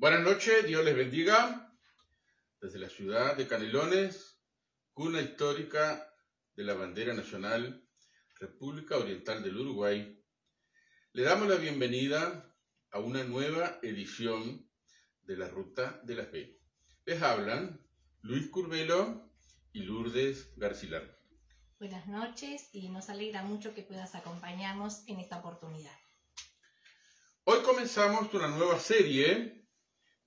Buenas noches, Dios les bendiga. Desde la ciudad de Canelones, cuna histórica de la bandera nacional, República Oriental del Uruguay, le damos la bienvenida a una nueva edición de la Ruta de la Fe. Les hablan Luis Curbelo y Lourdes Garcilar. Buenas noches y nos alegra mucho que puedas acompañarnos en esta oportunidad. Hoy comenzamos una nueva serie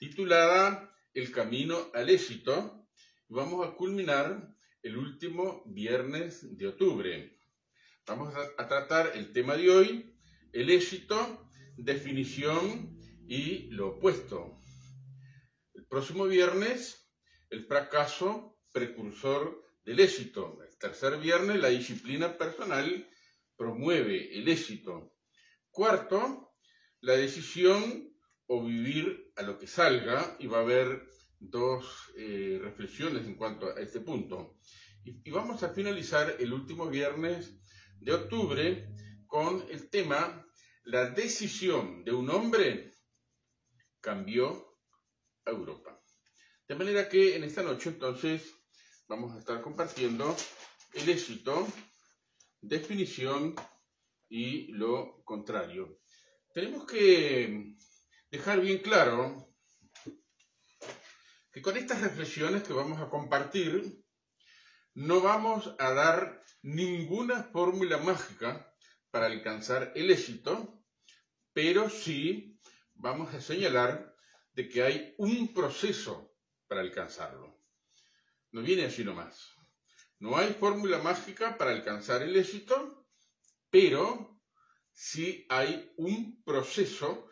titulada El Camino al Éxito y vamos a culminar el último viernes de octubre. Vamos a tratar el tema de hoy, el éxito, definición y lo opuesto. El próximo viernes, el fracaso precursor del éxito. El tercer viernes, la disciplina personal promueve el éxito. Cuarto, la decisión o vivir a lo que salga, y va a haber dos reflexiones en cuanto a este punto. Y vamos a finalizar el último viernes de octubre con el tema, la decisión de un hombre cambió a Europa. De manera que en esta noche entonces vamos a estar compartiendo el éxito, definición y lo contrario. Tenemos que dejar bien claro que con estas reflexiones que vamos a compartir no vamos a dar ninguna fórmula mágica para alcanzar el éxito, pero sí vamos a señalar de que hay un proceso para alcanzarlo. No viene así nomás. No hay fórmula mágica para alcanzar el éxito, pero sí hay un proceso,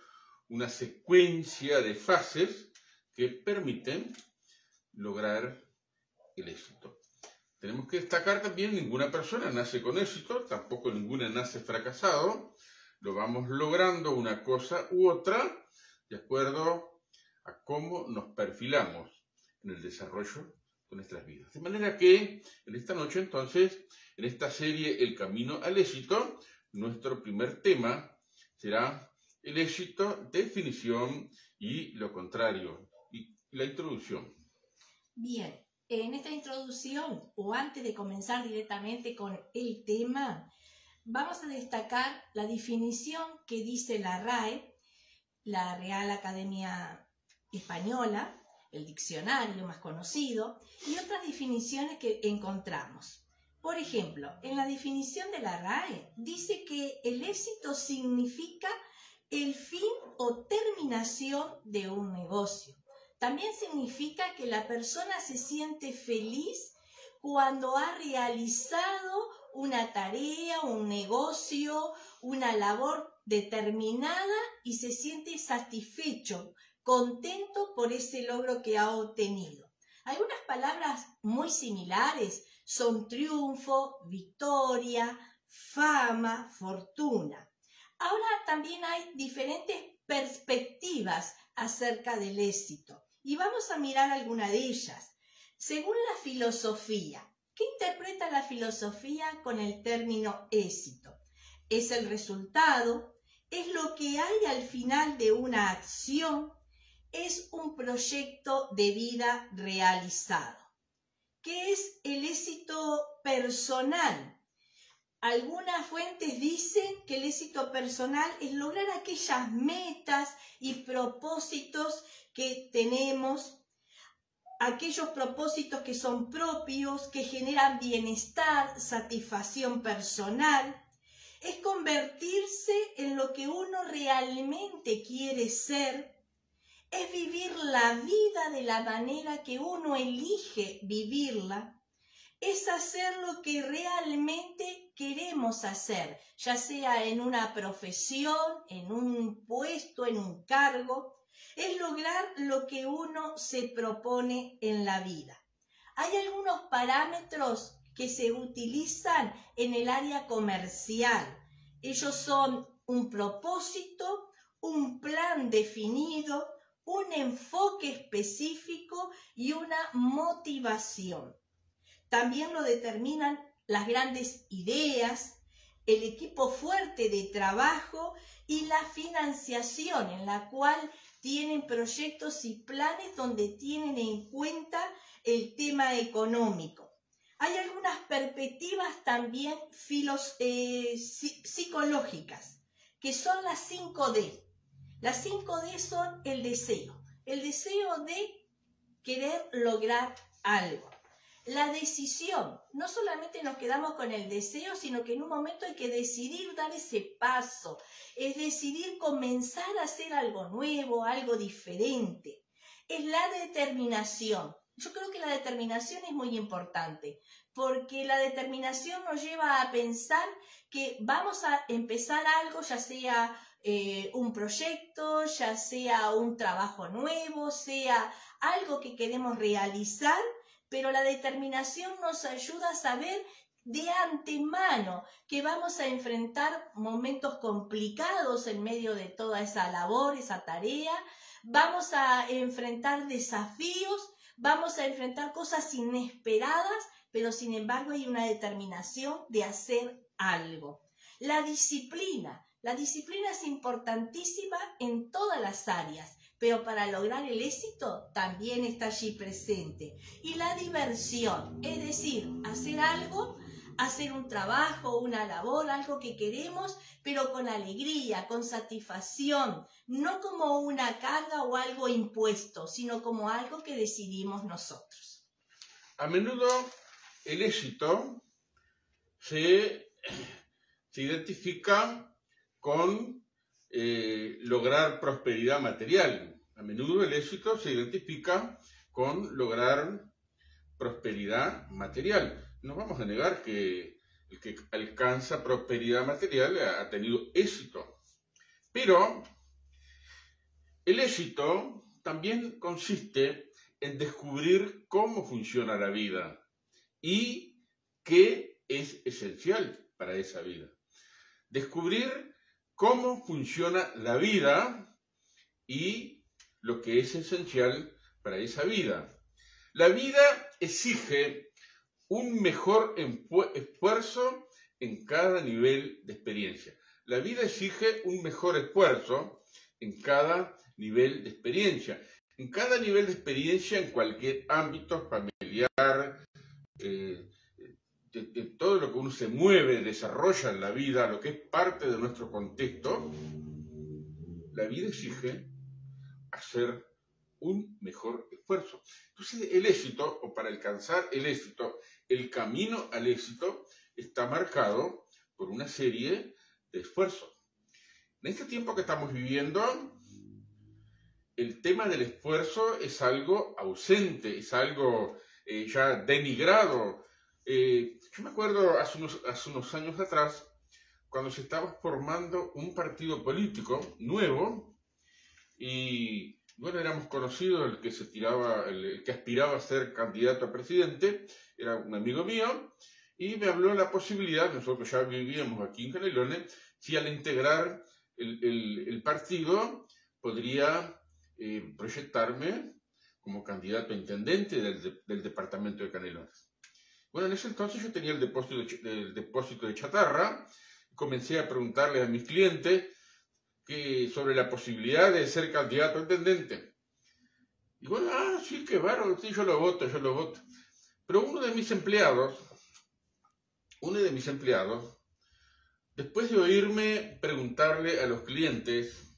una secuencia de fases que permiten lograr el éxito. Tenemos que destacar también, ninguna persona nace con éxito, tampoco ninguna nace fracasado. Lo vamos logrando una cosa u otra de acuerdo a cómo nos perfilamos en el desarrollo de nuestras vidas. De manera que en esta noche entonces, en esta serie El Camino al Éxito, nuestro primer tema será el éxito, definición y lo contrario, y la introducción. Bien, en esta introducción, o antes de comenzar directamente con el tema, vamos a destacar la definición que dice la RAE, la Real Academia Española, el diccionario más conocido, y otras definiciones que encontramos. Por ejemplo, en la definición de la RAE dice que el éxito significa el fin o terminación de un negocio. También significa que la persona se siente feliz cuando ha realizado una tarea, un negocio, una labor determinada y se siente satisfecho, contento por ese logro que ha obtenido. Algunas palabras muy similares son triunfo, victoria, fama, fortuna. Ahora también hay diferentes perspectivas acerca del éxito y vamos a mirar alguna de ellas. Según la filosofía, ¿qué interpreta la filosofía con el término éxito? Es el resultado, es lo que hay al final de una acción, es un proyecto de vida realizado. ¿Qué es el éxito personal? Algunas fuentes dicen que el éxito personal es lograr aquellas metas y propósitos que tenemos, aquellos propósitos que son propios, que generan bienestar, satisfacción personal. Es convertirse en lo que uno realmente quiere ser. Es vivir la vida de la manera que uno elige vivirla. Es hacer lo que realmente queremos hacer, ya sea en una profesión, en un puesto, en un cargo. Es lograr lo que uno se propone en la vida. Hay algunos parámetros que se utilizan en el área comercial. Ellos son un propósito, un plan definido, un enfoque específico y una motivación. También lo determinan las grandes ideas, el equipo fuerte de trabajo y la financiación, en la cual tienen proyectos y planes donde tienen en cuenta el tema económico. Hay algunas perspectivas también psicológicas, que son las 5D. Las 5D son el deseo de querer lograr algo. La decisión, no solamente nos quedamos con el deseo, sino que en un momento hay que decidir dar ese paso, es decidir comenzar a hacer algo nuevo, algo diferente. Es la determinación. Yo creo que la determinación es muy importante, porque la determinación nos lleva a pensar que vamos a empezar algo, ya sea un proyecto, ya sea un trabajo nuevo, sea algo que queremos realizar, pero la determinación nos ayuda a saber de antemano que vamos a enfrentar momentos complicados en medio de toda esa labor, esa tarea, vamos a enfrentar desafíos, vamos a enfrentar cosas inesperadas, pero sin embargo hay una determinación de hacer algo. La disciplina es importantísima en todas las áreas, pero para lograr el éxito también está allí presente. Y la diversión, es decir, hacer algo, hacer un trabajo, una labor, algo que queremos, pero con alegría, con satisfacción, no como una carga o algo impuesto, sino como algo que decidimos nosotros. A menudo el éxito se identifica con lograr prosperidad material. A menudo el éxito se identifica con lograr prosperidad material. No vamos a negar que el que alcanza prosperidad material ha tenido éxito. Pero el éxito también consiste en descubrir cómo funciona la vida y qué es esencial para esa vida. Descubrir cómo funciona la vida y lo que es esencial para esa vida. La vida exige un mejor esfuerzo en cada nivel de experiencia. La vida exige un mejor esfuerzo en cada nivel de experiencia. En cada nivel de experiencia, en cualquier ámbito familiar, de todo lo que uno se mueve, desarrolla en la vida, lo que es parte de nuestro contexto, la vida exige hacer un mejor esfuerzo. Entonces el éxito, o para alcanzar el éxito, el camino al éxito está marcado por una serie de esfuerzos. En este tiempo que estamos viviendo, el tema del esfuerzo es algo ausente, es algo ya denigrado. Yo me acuerdo hace unos años atrás, cuando se estaba formando un partido político nuevo, y bueno, éramos conocidos, el que aspiraba a ser candidato a presidente, era un amigo mío, y me habló la posibilidad, nosotros ya vivíamos aquí en Canelones, si al integrar el partido podría proyectarme como candidato a intendente del departamento de Canelones. Bueno, en ese entonces yo tenía el depósito de chatarra, comencé a preguntarle a mis clientes sobre la posibilidad de ser candidato a intendente. Y bueno, sí, qué bárbaro, sí, yo lo voto. Pero uno de mis empleados, después de oírme preguntarle a los clientes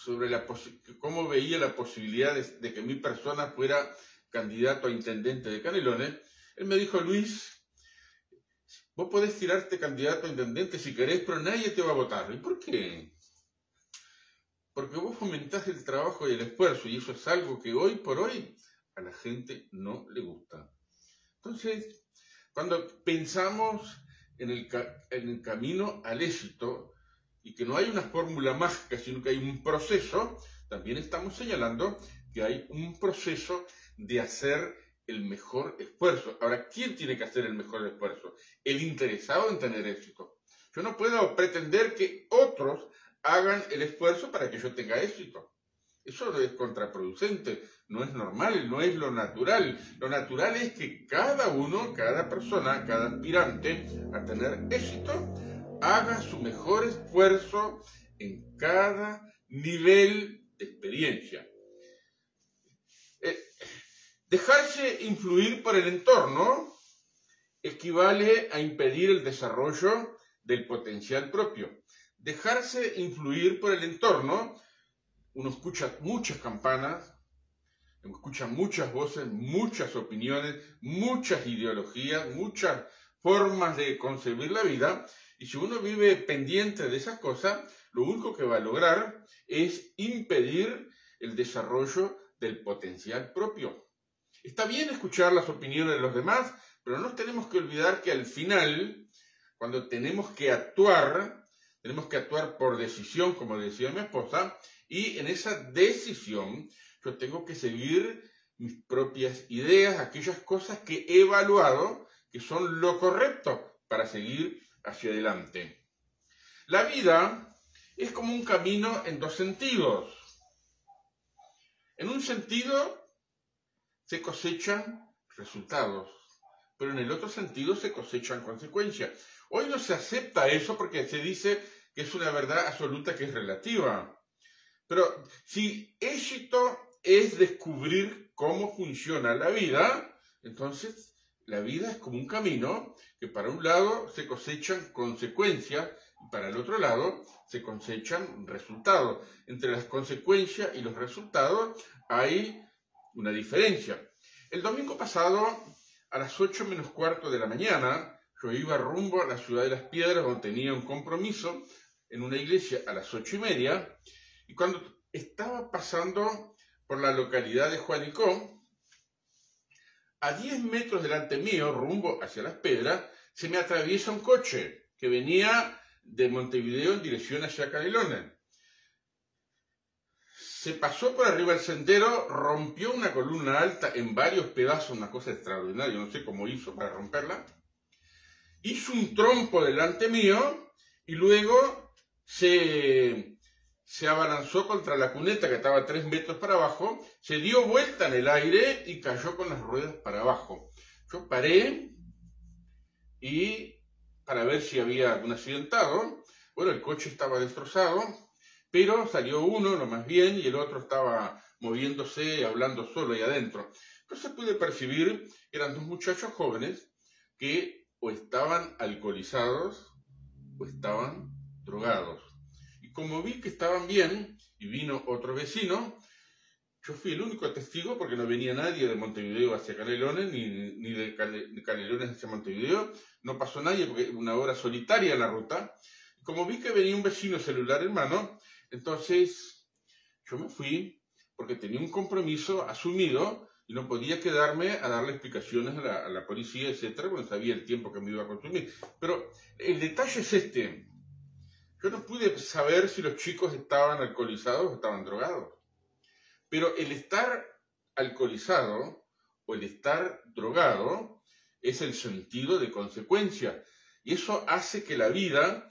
sobre cómo veía la posibilidad de que mi persona fuera candidato a intendente de Canelones, él me dijo: Luis, vos podés tirarte candidato a intendente si querés, pero nadie te va a votar. ¿Y por qué? Porque vos fomentás el trabajo y el esfuerzo, y eso es algo que hoy por hoy a la gente no le gusta. Entonces, cuando pensamos en el camino al éxito, y que no hay una fórmula mágica, sino que hay un proceso, también estamos señalando que hay un proceso de hacer el mejor esfuerzo. Ahora, ¿quién tiene que hacer el mejor esfuerzo? El interesado en tener éxito. Yo no puedo pretender que otros hagan el esfuerzo para que yo tenga éxito. Eso es contraproducente, no es normal, no es lo natural. Lo natural es que cada uno, cada persona, cada aspirante a tener éxito, haga su mejor esfuerzo en cada nivel de experiencia. Dejarse influir por el entorno equivale a impedir el desarrollo del potencial propio. Dejarse influir por el entorno, uno escucha muchas campanas, escucha muchas voces, muchas opiniones, muchas ideologías, muchas formas de concebir la vida, y si uno vive pendiente de esas cosas, lo único que va a lograr es impedir el desarrollo del potencial propio. Está bien escuchar las opiniones de los demás, pero no tenemos que olvidar que al final, cuando tenemos que actuar por decisión, como decía mi esposa, y en esa decisión yo tengo que seguir mis propias ideas, aquellas cosas que he evaluado que son lo correcto para seguir hacia adelante. La vida es como un camino en dos sentidos. En un sentido se cosechan resultados, pero en el otro sentido se cosechan consecuencias. Hoy no se acepta eso porque se dice que es una verdad absoluta que es relativa. Pero si éxito es descubrir cómo funciona la vida, entonces la vida es como un camino que para un lado se cosechan consecuencias y para el otro lado se cosechan resultados. Entre las consecuencias y los resultados hay una diferencia. El domingo pasado, a las 8 menos cuarto de la mañana, yo iba rumbo a la ciudad de Las Piedras, donde tenía un compromiso en una iglesia a las 8:30, y cuando estaba pasando por la localidad de Juanicó, a 10 metros delante mío, rumbo hacia Las Piedras, se me atraviesa un coche que venía de Montevideo en dirección hacia Canelones. Se pasó por arriba del sendero, rompió una columna alta en varios pedazos, una cosa extraordinaria, no sé cómo hizo para romperla. Hizo un trompo delante mío y luego se abalanzó contra la cuneta que estaba 3 metros para abajo, se dio vuelta en el aire y cayó con las ruedas para abajo. Yo paré para ver si había algún accidentado. Bueno, el coche estaba destrozado, pero salió uno, lo más bien, y el otro estaba moviéndose, hablando solo ahí adentro. Entonces pude percibir que eran dos muchachos jóvenes que o estaban alcoholizados o estaban drogados. Y como vi que estaban bien, y vino otro vecino, yo fui el único testigo porque no venía nadie de Montevideo hacia Canelones, ni de Canelones hacia Montevideo, no pasó nadie porque era una hora solitaria en la ruta. Y como vi que venía un vecino celular en mano, entonces yo me fui porque tenía un compromiso asumido y no podía quedarme a darle explicaciones a la policía, etcétera, porque sabía el tiempo que me iba a consumir. Pero el detalle es este. Yo no pude saber si los chicos estaban alcoholizados o estaban drogados. Pero el estar alcoholizado o el estar drogado es el sentido de consecuencia. Y eso hace que la vida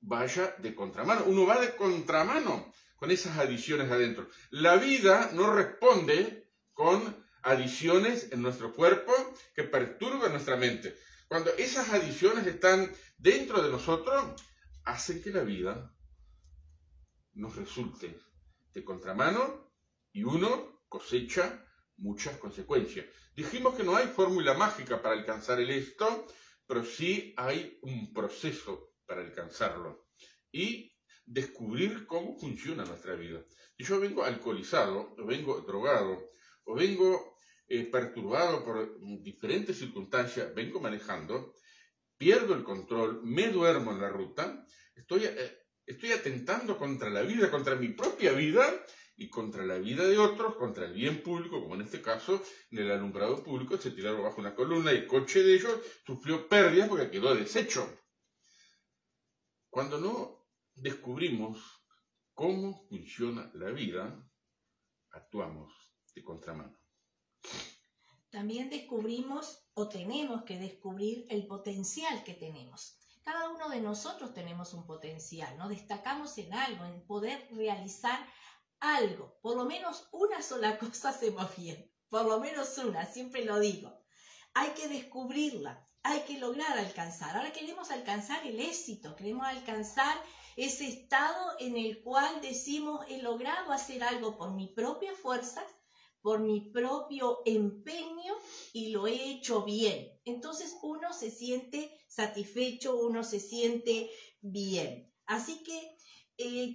vaya de contramano. Uno va de contramano con esas adiciones adentro. La vida no responde con adiciones en nuestro cuerpo que perturban nuestra mente. Cuando esas adiciones están dentro de nosotros, hacen que la vida nos resulte de contramano y uno cosecha muchas consecuencias. Dijimos que no hay fórmula mágica para alcanzar el éxito, pero sí hay un proceso para alcanzarlo y descubrir cómo funciona nuestra vida. Si yo vengo alcoholizado, o vengo drogado, o vengo perturbado por diferentes circunstancias, vengo manejando, pierdo el control, me duermo en la ruta, estoy atentando contra la vida, contra mi propia vida y contra la vida de otros, contra el bien público, como en este caso, en el alumbrado público, se tiraron bajo una columna y el coche de ellos sufrió pérdidas porque quedó deshecho. Cuando no descubrimos cómo funciona la vida, actuamos de contramano. También descubrimos o tenemos que descubrir el potencial que tenemos. Cada uno de nosotros tenemos un potencial, ¿no? Destacamos en algo, en poder realizar algo. Por lo menos una sola cosa hacemos bien. Por lo menos una, siempre lo digo. Hay que descubrirla. hay que lograr alcanzar. Ahora queremos alcanzar el éxito, queremos alcanzar ese estado en el cual decimos, he logrado hacer algo por mi propia fuerza, por mi propio empeño y lo he hecho bien. Entonces uno se siente satisfecho, uno se siente bien. Así que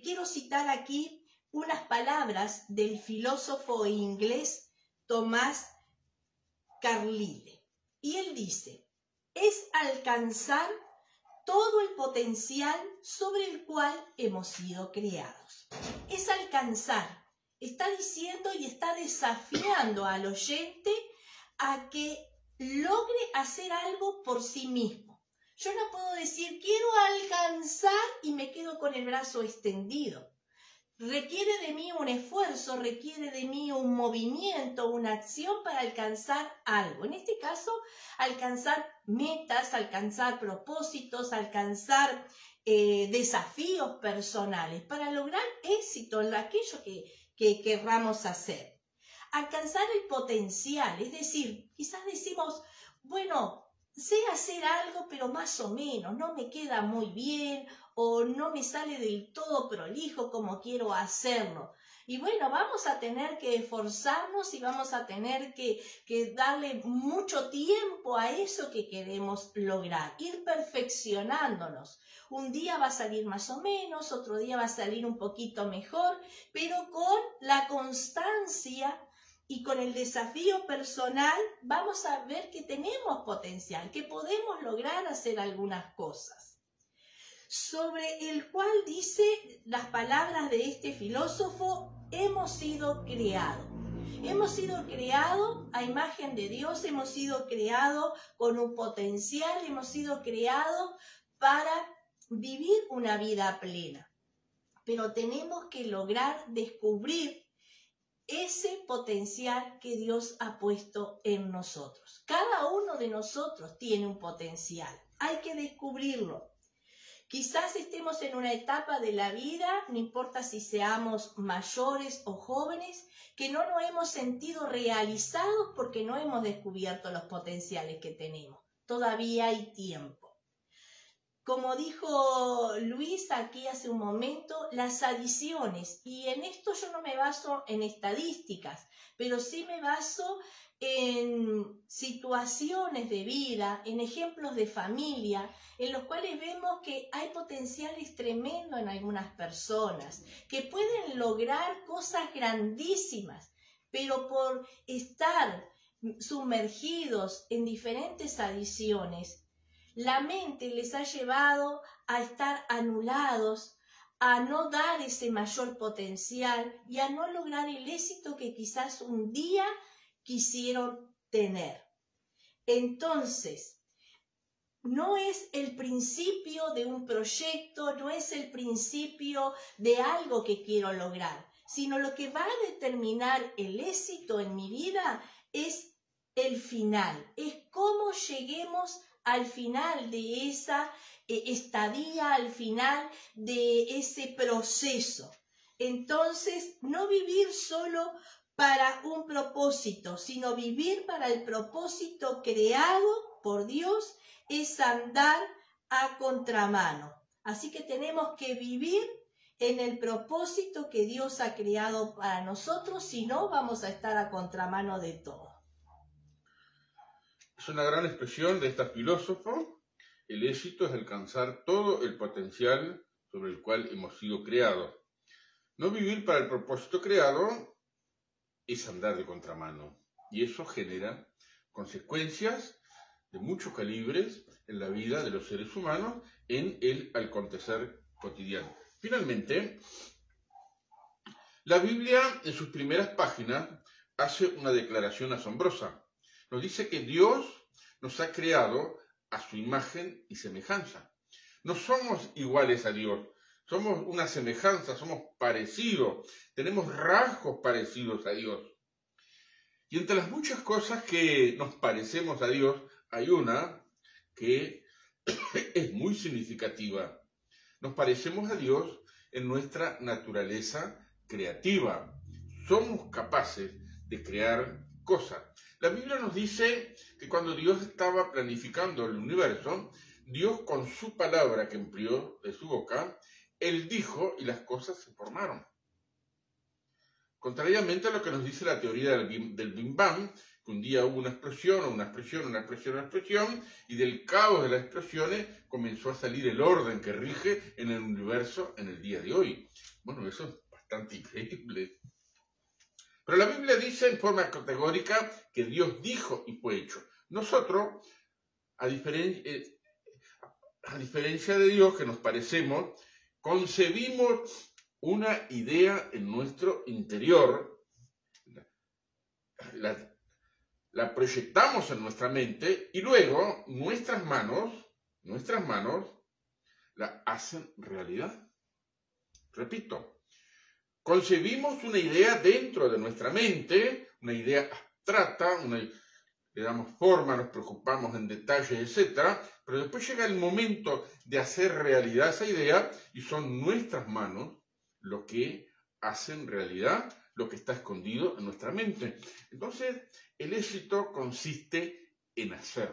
quiero citar aquí unas palabras del filósofo inglés Tomás Carlyle. Y él dice, es alcanzar todo el potencial sobre el cual hemos sido creados. Es alcanzar. Está diciendo y está desafiando al oyente a que logre hacer algo por sí mismo. Yo no puedo decir, quiero alcanzar y me quedo con el brazo extendido. Requiere de mí un esfuerzo, requiere de mí un movimiento, una acción para alcanzar algo. En este caso, alcanzar metas, alcanzar propósitos, alcanzar desafíos personales para lograr éxito en aquello que querramos hacer. Alcanzar el potencial, es decir, quizás decimos, bueno, sé hacer algo, pero más o menos, no me queda muy bien o no me sale del todo prolijo como quiero hacerlo. Y bueno, vamos a tener que esforzarnos y vamos a tener que darle mucho tiempo a eso que queremos lograr, ir perfeccionándonos. Un día va a salir más o menos, otro día va a salir un poquito mejor, pero con la constancia y con el desafío personal vamos a ver que tenemos potencial, que podemos lograr hacer algunas cosas. Sobre el cual dice las palabras de este filósofo, hemos sido creados. Hemos sido creados a imagen de Dios, hemos sido creados con un potencial, hemos sido creados para vivir una vida plena. Pero tenemos que lograr descubrir ese potencial que Dios ha puesto en nosotros. Cada uno de nosotros tiene un potencial, hay que descubrirlo. Quizás estemos en una etapa de la vida, no importa si seamos mayores o jóvenes, que no nos hemos sentido realizados porque no hemos descubierto los potenciales que tenemos. Todavía hay tiempo. Como dijo Luis aquí hace un momento, las adiciones, y en esto yo no me baso en estadísticas, pero sí me baso en situaciones de vida, en ejemplos de familia, en los cuales vemos que hay potenciales tremendos en algunas personas, que pueden lograr cosas grandísimas, pero por estar sumergidos en diferentes adiciones, la mente les ha llevado a estar anulados, a no dar ese mayor potencial y a no lograr el éxito que quizás un día quisieron tener. Entonces, no es el principio de un proyecto, no es el principio de algo que quiero lograr, sino lo que va a determinar el éxito en mi vida es el final, es cómo lleguemos al final de esa estadía, al final de ese proceso. Entonces, no vivir solo para un propósito, sino vivir para el propósito creado por Dios, es andar a contramano. Así que tenemos que vivir en el propósito que Dios ha creado para nosotros, si no vamos a estar a contramano de todo. Es una gran expresión de esta filósofo. El éxito es alcanzar todo el potencial sobre el cual hemos sido creados. No vivir para el propósito creado es andar de contramano. Y eso genera consecuencias de muchos calibres en la vida de los seres humanos en el acontecer cotidiano. Finalmente, la Biblia en sus primeras páginas hace una declaración asombrosa. Nos dice que Dios nos ha creado a su imagen y semejanza. No somos iguales a Dios, somos una semejanza, somos parecidos, tenemos rasgos parecidos a Dios. Y entre las muchas cosas que nos parecemos a Dios, hay una que es muy significativa. Nos parecemos a Dios en nuestra naturaleza creativa. Somos capaces de crear cosas. La Biblia nos dice que cuando Dios estaba planificando el universo, Dios con su palabra que empleó de su boca, Él dijo y las cosas se formaron. Contrariamente a lo que nos dice la teoría del Big Bang, que un día hubo una explosión, y del caos de las explosiones comenzó a salir el orden que rige en el universo en el día de hoy. Bueno, eso es bastante increíble. Pero la Biblia dice en forma categórica que Dios dijo y fue hecho. Nosotros, a diferencia de Dios, que nos parecemos, concebimos una idea en nuestro interior, la proyectamos en nuestra mente y luego nuestras manos la hacen realidad. Repito, concebimos una idea dentro de nuestra mente, una idea abstracta, le damos forma, nos preocupamos en detalles, etc. Pero después llega el momento de hacer realidad esa idea y son nuestras manos lo que hacen realidad lo que está escondido en nuestra mente. Entonces, el éxito consiste en hacer.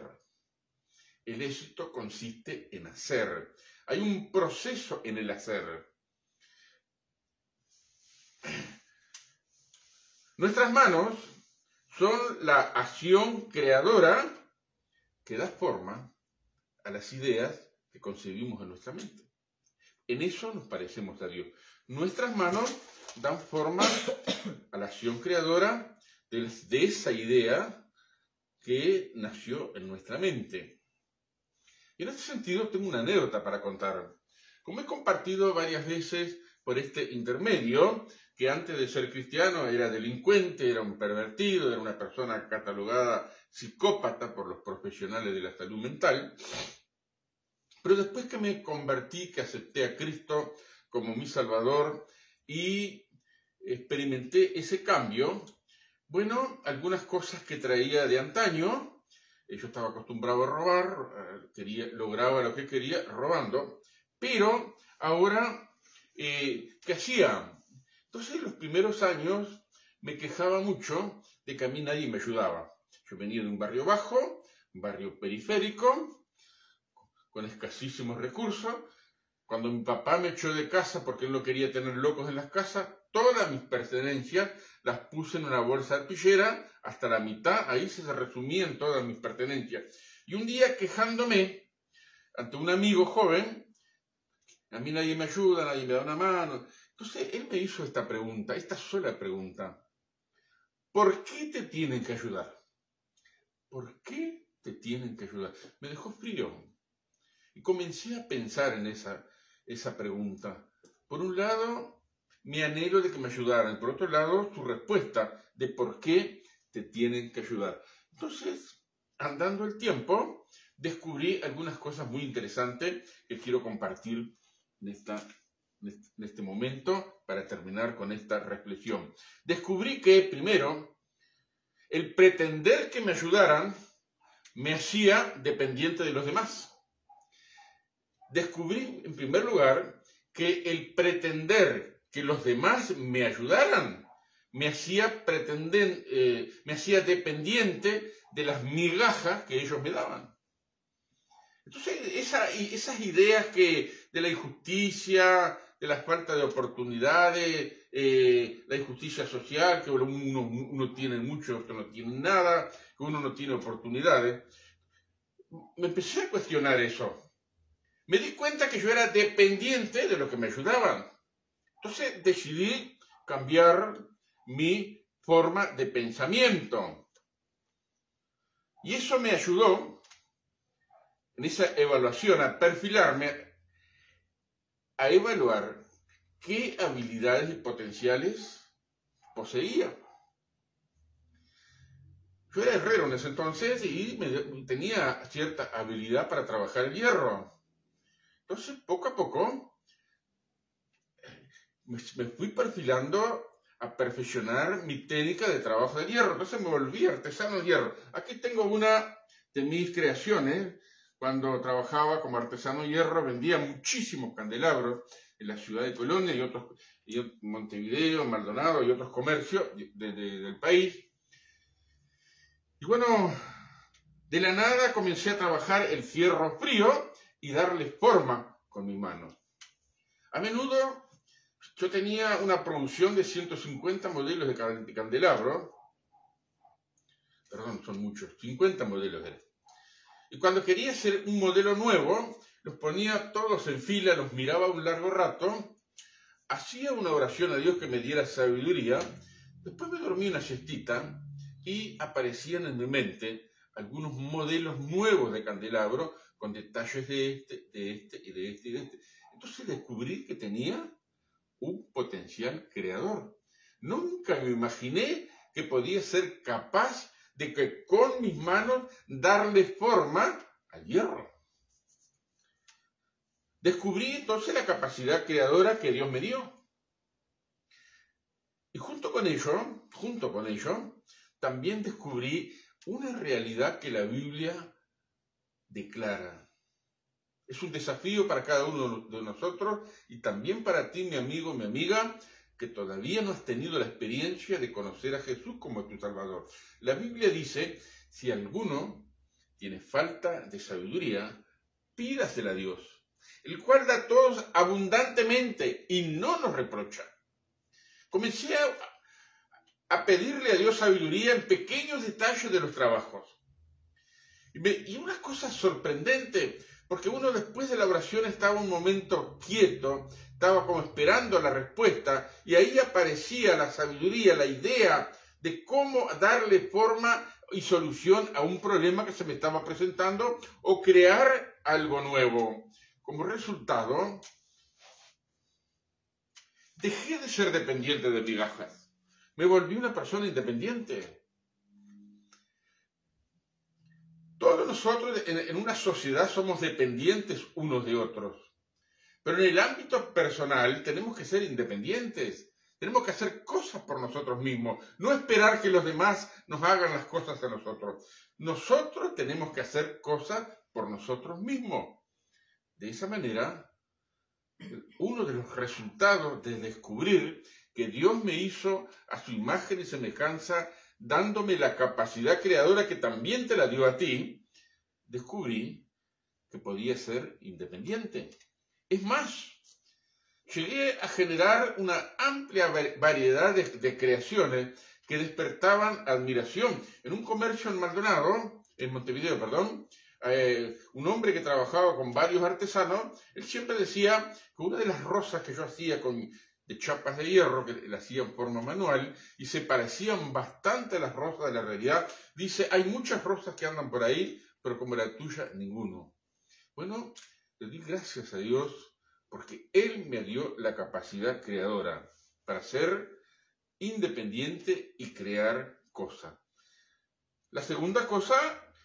El éxito consiste en hacer. Hay un proceso en el hacer. Nuestras manos son la acción creadora que da forma a las ideas que concebimos en nuestra mente. En eso nos parecemos a Dios. Nuestras manos dan forma a la acción creadora de esa idea que nació en nuestra mente. Y en este sentido tengo una anécdota para contar. Como he compartido varias veces por este intermedio, que antes de ser cristiano era delincuente, era un pervertido, era una persona catalogada psicópata por los profesionales de la salud mental. Pero después que me convertí, que acepté a Cristo como mi Salvador y experimenté ese cambio, bueno, algunas cosas que traía de antaño, yo estaba acostumbrado a robar, lograba lo que quería robando, pero ahora, ¿qué hacía? Entonces, en los primeros años me quejaba mucho de que a mí nadie me ayudaba. Yo venía de un barrio bajo, un barrio periférico, con escasísimos recursos. Cuando mi papá me echó de casa porque él no quería tener locos en las casas, todas mis pertenencias las puse en una bolsa arpillera, hasta la mitad, ahí se resumían todas mis pertenencias. Y un día quejándome ante un amigo joven, a mí nadie me ayuda, nadie me da una mano. Entonces él me hizo esta pregunta, esta sola pregunta: ¿por qué te tienen que ayudar? ¿Por qué te tienen que ayudar? Me dejó frío. Y comencé a pensar en esa pregunta. Por un lado, mi anhelo de que me ayudaran. Por otro lado, su respuesta de por qué te tienen que ayudar. Entonces, andando el tiempo, descubrí algunas cosas muy interesantes que quiero compartir en este momento para terminar con esta reflexión. Descubrí que, primero, el pretender que me ayudaran me hacía dependiente de los demás. Descubrí, en primer lugar, que el pretender que los demás me ayudaran me hacía dependiente de las migajas que ellos me daban. Entonces, esas ideas de la injusticia, de la falta de oportunidades, la injusticia social, que uno tiene mucho, otro no tiene nada, que uno no tiene oportunidades, me empecé a cuestionar eso. Me di cuenta que yo era dependiente de lo que me ayudaban. Entonces decidí cambiar mi forma de pensamiento. Y eso me ayudó en esa evaluación a perfilarme, a evaluar qué habilidades y potenciales poseía. Yo era herrero en ese entonces y tenía cierta habilidad para trabajar el hierro. Entonces, poco a poco, me fui perfilando a perfeccionar mi técnica de trabajo de hierro. Entonces me volví artesano de hierro. Aquí tengo una de mis creaciones. Cuando trabajaba como artesano de hierro, vendía muchísimos candelabros en la ciudad de Colonia y Montevideo, Maldonado y otros comercios del país. Y bueno, de la nada comencé a trabajar el fierro frío y darle forma con mi mano. A menudo yo tenía una producción de 150 modelos de candelabro. Perdón, son muchos, 50 modelos era. Y cuando quería hacer un modelo nuevo, los ponía todos en fila, los miraba un largo rato, hacía una oración a Dios que me diera sabiduría, después me dormí una siestita y aparecían en mi mente algunos modelos nuevos de candelabro con detalles de este y de este y de este. Entonces descubrí que tenía un potencial creador. Nunca me imaginé que podía ser capaz de que con mis manos darle forma al hierro. Descubrí entonces la capacidad creadora que Dios me dio. Y junto con ello, también descubrí una realidad que la Biblia declara. Es un desafío para cada uno de nosotros y también para ti, mi amigo, mi amiga, que todavía no has tenido la experiencia de conocer a Jesús como tu Salvador. La Biblia dice, si alguno tiene falta de sabiduría, pídasela a Dios, el cual da a todos abundantemente y no nos reprocha. Comencé a pedirle a Dios sabiduría en pequeños detalles de los trabajos. Y una cosa sorprendente, porque uno después de la oración estaba un momento quieto, estaba como esperando la respuesta, y ahí aparecía la sabiduría, la idea de cómo darle forma y solución a un problema que se me estaba presentando o crear algo nuevo. Como resultado, dejé de ser dependiente de migajas. Me volví una persona independiente. Todos nosotros en una sociedad somos dependientes unos de otros. Pero en el ámbito personal tenemos que ser independientes. Tenemos que hacer cosas por nosotros mismos. No esperar que los demás nos hagan las cosas a nosotros. Nosotros tenemos que hacer cosas por nosotros mismos. De esa manera, uno de los resultados de descubrir que Dios me hizo a su imagen y semejanza, dándome la capacidad creadora que también te la dio a ti, descubrí que podía ser independiente. Es más, llegué a generar una amplia variedad de creaciones que despertaban admiración. En un comercio en Montevideo, un hombre que trabajaba con varios artesanos, él siempre decía que una de las rosas que yo hacía de chapas de hierro, que la hacía en forma manual, y se parecían bastante a las rosas de la realidad, dice, hay muchas rosas que andan por ahí, pero como la tuya, ninguno. Bueno, le doy gracias a Dios porque Él me dio la capacidad creadora para ser independiente y crear cosas. La segunda cosa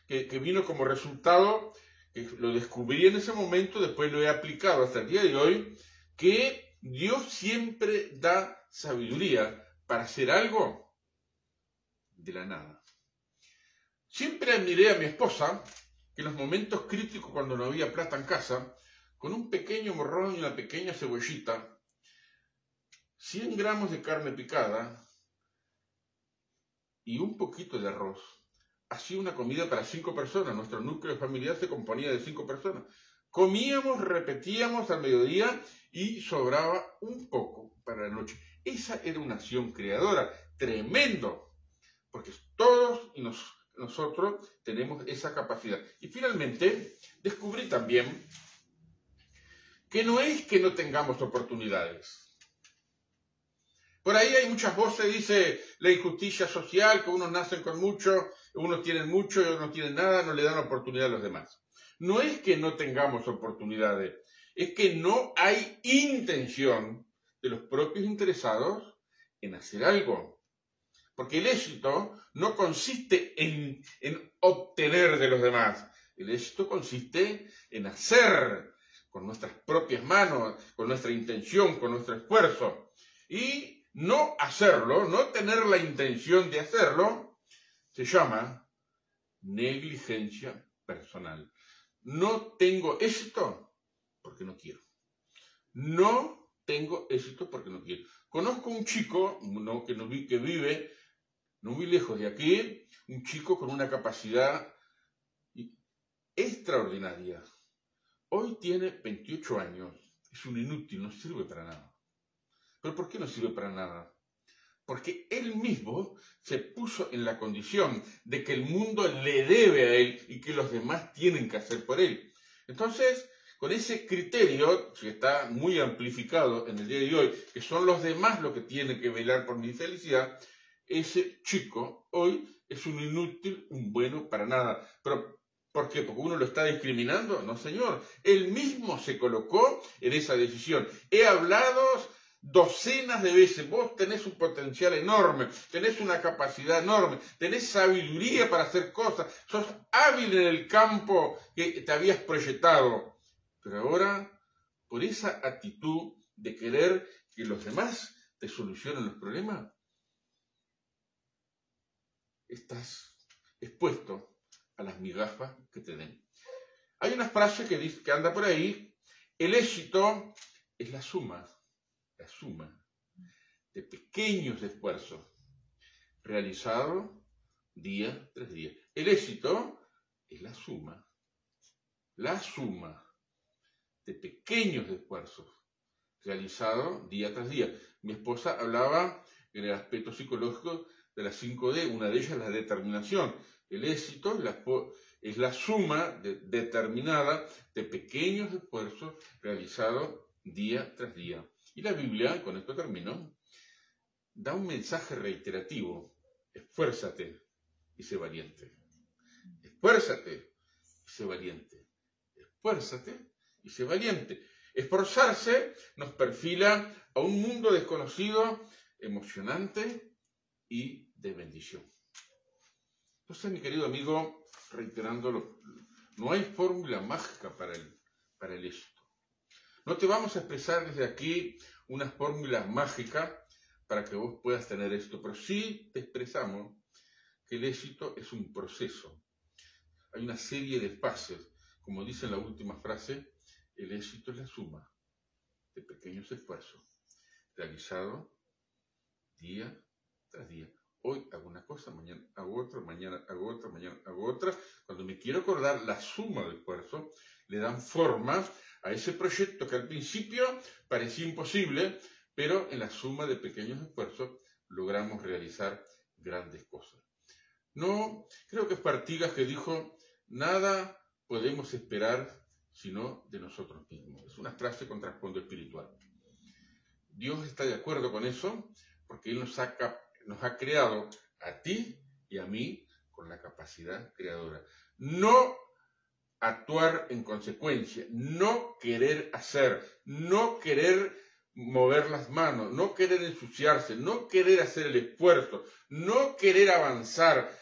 que vino como resultado, que lo descubrí en ese momento, después lo he aplicado hasta el día de hoy, que Dios siempre da sabiduría para hacer algo de la nada. Siempre admiré a mi esposa que en los momentos críticos, cuando no había plata en casa, con un pequeño morrón y una pequeña cebollita, 100 gramos de carne picada y un poquito de arroz, hacía una comida para 5 personas. Nuestro núcleo familiar se componía de 5 personas. Comíamos, repetíamos al mediodía y sobraba un poco para la noche. Esa era una acción creadora, tremendo, porque todos y nosotros tenemos esa capacidad. Y finalmente, descubrí también que no es que no tengamos oportunidades. Por ahí hay muchas voces, dice la injusticia social, que unos nacen con mucho, unos tienen mucho y otros no tienen nada, no le dan oportunidad a los demás. No es que no tengamos oportunidades, es que no hay intención de los propios interesados en hacer algo. Porque el éxito no consiste en obtener de los demás, el éxito consiste en hacer con nuestras propias manos, con nuestra intención, con nuestro esfuerzo. Y no hacerlo, no tener la intención de hacerlo, se llama negligencia personal. No tengo éxito porque no quiero. No tengo éxito porque no quiero. Conozco un chico que vive No muy lejos de aquí, un chico con una capacidad extraordinaria. Hoy tiene 28 años, es un inútil, no sirve para nada. ¿Pero por qué no sirve para nada? Porque él mismo se puso en la condición de que el mundo le debe a él y que los demás tienen que hacer por él. Entonces, con ese criterio, que está muy amplificado en el día de hoy, que son los demás los que tienen que velar por mi felicidad, ese chico hoy es un inútil, un bueno para nada. Pero, ¿por qué? ¿Porque uno lo está discriminando? No, señor. Él mismo se colocó en esa decisión. He hablado docenas de veces, vos tenés un potencial enorme, tenés una capacidad enorme, tenés sabiduría para hacer cosas, sos hábil en el campo que te habías proyectado. Pero ahora, por esa actitud de querer que los demás te solucionen los problemas, estás expuesto a las migajas que te den. Hay una frase que dice, que anda por ahí: el éxito es la suma de pequeños esfuerzos realizados día tras día. El éxito es la suma de pequeños esfuerzos realizados día tras día. Mi esposa hablaba en el aspecto psicológico de las 5D, una de ellas la determinación. El éxito es la suma determinada de pequeños esfuerzos realizados día tras día. Y la Biblia, con esto termino, da un mensaje reiterativo: esfuérzate y sé valiente. Esfuérzate y sé valiente. Esfuérzate y sé valiente. Esforzarse nos perfila a un mundo desconocido, emocionante y de bendición. Entonces, mi querido amigo, reiterándolo, no hay fórmula mágica para el éxito. No te vamos a expresar desde aquí una fórmula mágica para que vos puedas tener esto, pero sí te expresamos que el éxito es un proceso. Hay una serie de fases. Como dice en la última frase, el éxito es la suma de pequeños esfuerzos realizados día tras día. Hoy hago una cosa, mañana hago otra, mañana hago otra, mañana hago otra. Cuando me quiero acordar la suma de esfuerzos, le dan forma a ese proyecto que al principio parecía imposible, pero en la suma de pequeños esfuerzos logramos realizar grandes cosas. No, creo que es Artigas que dijo: nada podemos esperar sino de nosotros mismos. Es una frase con trasfondo espiritual. Dios está de acuerdo con eso porque Él nos ha creado a ti y a mí con la capacidad creadora. No actuar en consecuencia, no querer hacer, no querer mover las manos, no querer ensuciarse, no querer hacer el esfuerzo, no querer avanzar,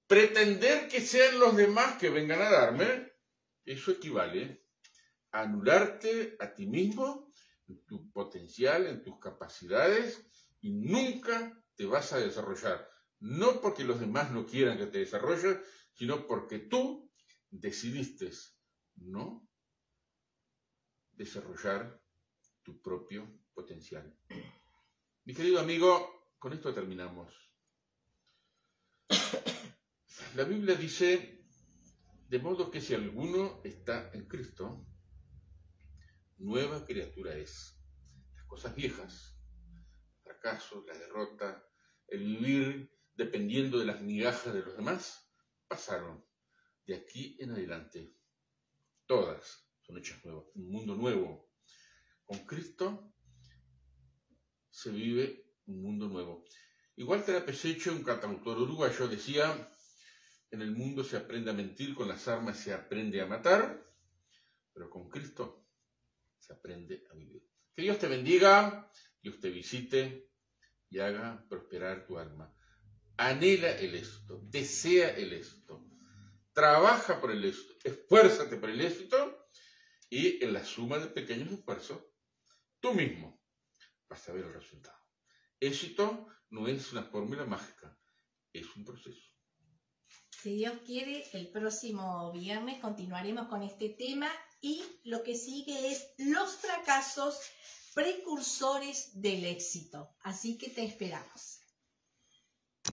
pretender que sean los demás que vengan a darme, eso equivale a anularte a ti mismo, en tu potencial, en tus capacidades, y nunca te vas a desarrollar. No porque los demás no quieran que te desarrolles, sino porque tú decidiste no desarrollar tu propio potencial. Mi querido amigo, con esto terminamos. La Biblia dice: de modo que si alguno está en Cristo, nueva criatura es. Las cosas viejas, el fracaso, la derrota, el vivir dependiendo de las migajas de los demás, pasaron. De aquí en adelante, todas son hechas nuevas. Un mundo nuevo. Con Cristo se vive un mundo nuevo. Igual que Pesecho, un cantautor uruguayo, decía: en el mundo se aprende a mentir, con las armas se aprende a matar, pero con Cristo se aprende a vivir. Que Dios te bendiga, Dios te visite y haga prosperar tu alma. Anhela el éxito, desea el éxito, trabaja por el éxito, esfuérzate por el éxito, y en la suma de pequeños esfuerzos, tú mismo vas a ver el resultado. Éxito no es una fórmula mágica, es un proceso. Si Dios quiere, el próximo viernes continuaremos con este tema y lo que sigue es los fracasos precursores del éxito. Así que te esperamos.